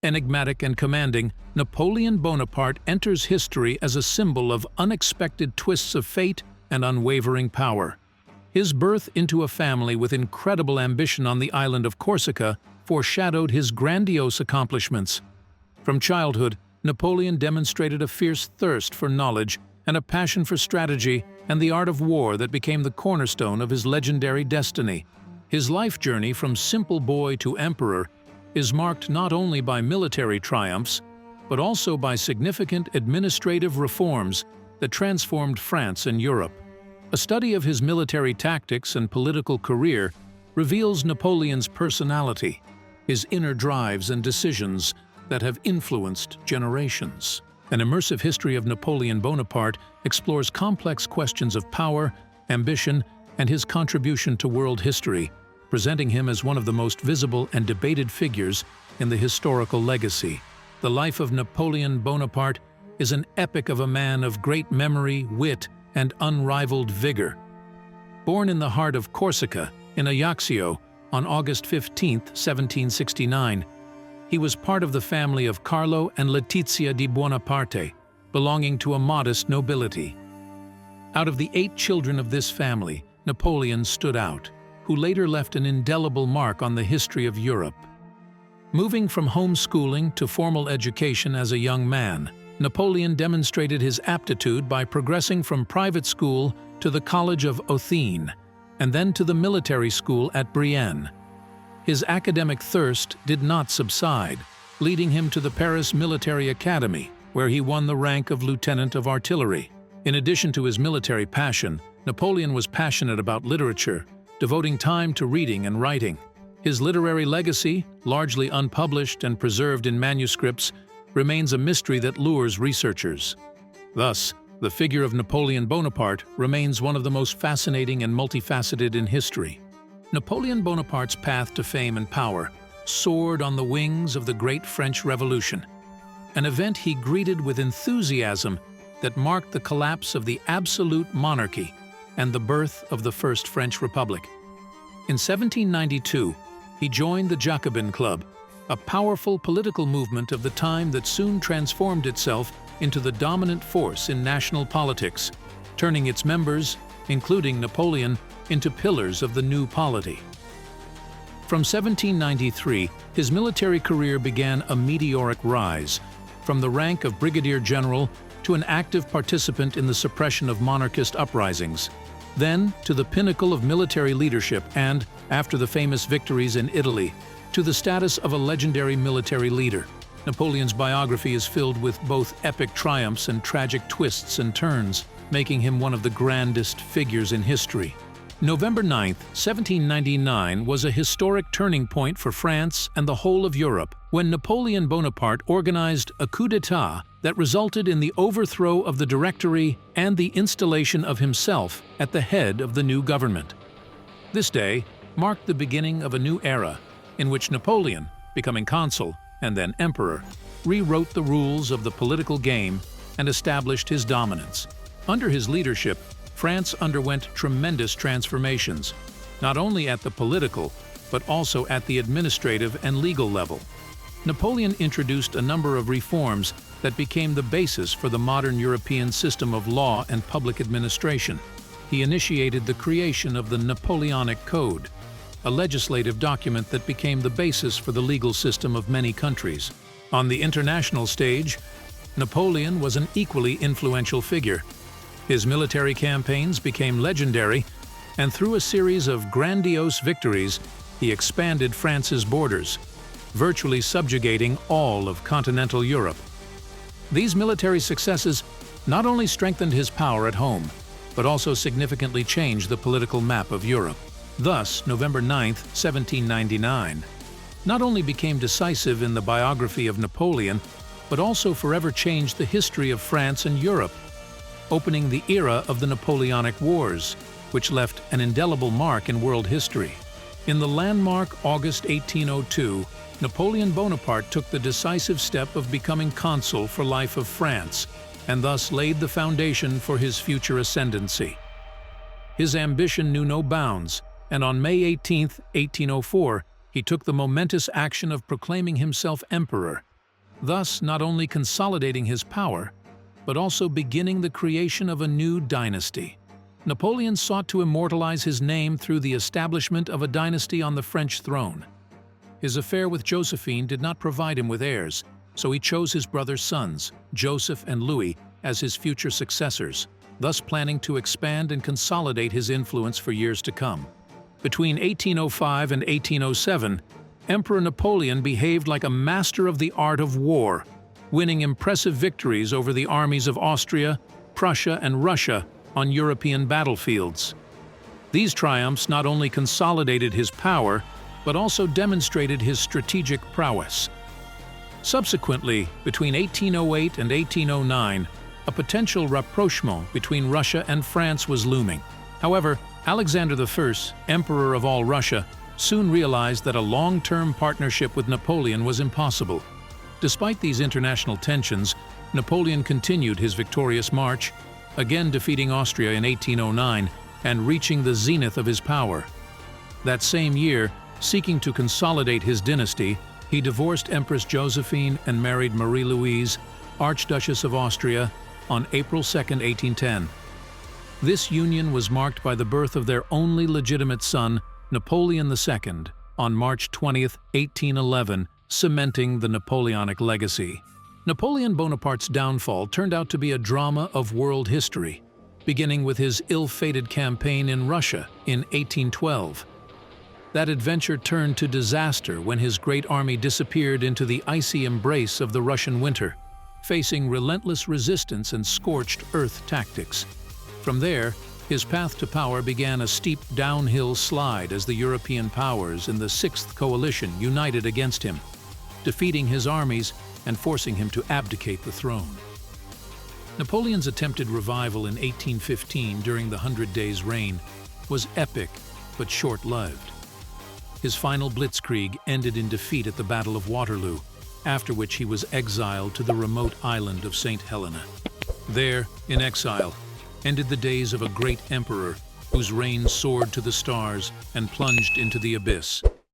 Enigmatic and commanding, Napoleon Bonaparte enters history as a symbol of unexpected twists of fate and unwavering power. His birth into a family with incredible ambition on the island of Corsica foreshadowed his grandiose accomplishments. From childhood, Napoleon demonstrated a fierce thirst for knowledge and a passion for strategy and the art of war that became the cornerstone of his legendary destiny. His life journey from simple boy to emperor is marked not only by military triumphs, but also by significant administrative reforms that transformed France and Europe. A study of his military tactics and political career reveals Napoleon's personality, his inner drives and decisions that have influenced generations. An immersive history of Napoleon Bonaparte explores complex questions of power, ambition, and his contribution to world history, presenting him as one of the most visible and debated figures in the historical legacy. The life of Napoleon Bonaparte is an epic of a man of great memory, wit, and unrivaled vigor. Born in the heart of Corsica, in Ajaccio, on August 15, 1769, he was part of the family of Carlo and Letizia di Buonaparte, belonging to a modest nobility. Out of the 8 children of this family, Napoleon stood out, who later left an indelible mark on the history of Europe. Moving from homeschooling to formal education as a young man, Napoleon demonstrated his aptitude by progressing from private school to the College of Othene, and then to the military school at Brienne. His academic thirst did not subside, leading him to the Paris Military Academy, where he won the rank of lieutenant of artillery. In addition to his military passion, Napoleon was passionate about literature, devoting time to reading and writing. His literary legacy, largely unpublished and preserved in manuscripts, remains a mystery that lures researchers. Thus, the figure of Napoleon Bonaparte remains one of the most fascinating and multifaceted in history. Napoleon Bonaparte's path to fame and power soared on the wings of the Great French Revolution, an event he greeted with enthusiasm that marked the collapse of the absolute monarchy and the birth of the First French Republic. In 1792, he joined the Jacobin Club, a powerful political movement of the time that soon transformed itself into the dominant force in national politics, turning its members, including Napoleon, into pillars of the new polity. From 1793, his military career began a meteoric rise, from the rank of brigadier general to an active participant in the suppression of monarchist uprisings, then to the pinnacle of military leadership and, after the famous victories in Italy, to the status of a legendary military leader. Napoleon's biography is filled with both epic triumphs and tragic twists and turns, making him one of the grandest figures in history. November 9, 1799 was a historic turning point for France and the whole of Europe when Napoleon Bonaparte organized a coup d'état that resulted in the overthrow of the Directory and the installation of himself at the head of the new government. This day marked the beginning of a new era in which Napoleon, becoming consul and then emperor, rewrote the rules of the political game and established his dominance. Under his leadership, France underwent tremendous transformations, not only at the political, but also at the administrative and legal level. Napoleon introduced a number of reforms that became the basis for the modern European system of law and public administration. He initiated the creation of the Napoleonic Code, a legislative document that became the basis for the legal system of many countries. On the international stage, Napoleon was an equally influential figure. His military campaigns became legendary, and through a series of grandiose victories, he expanded France's borders, virtually subjugating all of continental Europe. These military successes not only strengthened his power at home, but also significantly changed the political map of Europe. Thus, November 9, 1799, not only became decisive in the biography of Napoleon, but also forever changed the history of France and Europe, opening the era of the Napoleonic Wars, which left an indelible mark in world history. In the landmark August 1802, Napoleon Bonaparte took the decisive step of becoming consul for life of France, and thus laid the foundation for his future ascendancy. His ambition knew no bounds, and on May 18, 1804, he took the momentous action of proclaiming himself emperor, thus not only consolidating his power, but also beginning the creation of a new dynasty. Napoleon sought to immortalize his name through the establishment of a dynasty on the French throne. His affair with Josephine did not provide him with heirs, so he chose his brother's sons, Joseph and Louis, as his future successors, thus planning to expand and consolidate his influence for years to come. Between 1805 and 1807, Emperor Napoleon behaved like a master of the art of war, winning impressive victories over the armies of Austria, Prussia, and Russia on European battlefields. These triumphs not only consolidated his power, but also demonstrated his strategic prowess. Subsequently, between 1808 and 1809, a potential rapprochement between Russia and France was looming. However, Alexander I, Emperor of all Russia, soon realized that a long-term partnership with Napoleon was impossible. Despite these international tensions, Napoleon continued his victorious march, again defeating Austria in 1809 and reaching the zenith of his power. That same year, seeking to consolidate his dynasty, he divorced Empress Josephine and married Marie-Louise, Archduchess of Austria, on April 2, 1810. This union was marked by the birth of their only legitimate son, Napoleon II, on March 20, 1811, cementing the Napoleonic legacy. Napoleon Bonaparte's downfall turned out to be a drama of world history, beginning with his ill-fated campaign in Russia in 1812. That adventure turned to disaster when his great army disappeared into the icy embrace of the Russian winter, facing relentless resistance and scorched earth tactics. From there, his path to power began a steep downhill slide as the European powers in the Sixth Coalition united against him, defeating his armies and forcing him to abdicate the throne. Napoleon's attempted revival in 1815 during the Hundred Days' Reign was epic but short-lived. His final blitzkrieg ended in defeat at the Battle of Waterloo, after which he was exiled to the remote island of St. Helena. There, in exile, ended the days of a great emperor whose reign soared to the stars and plunged into the abyss.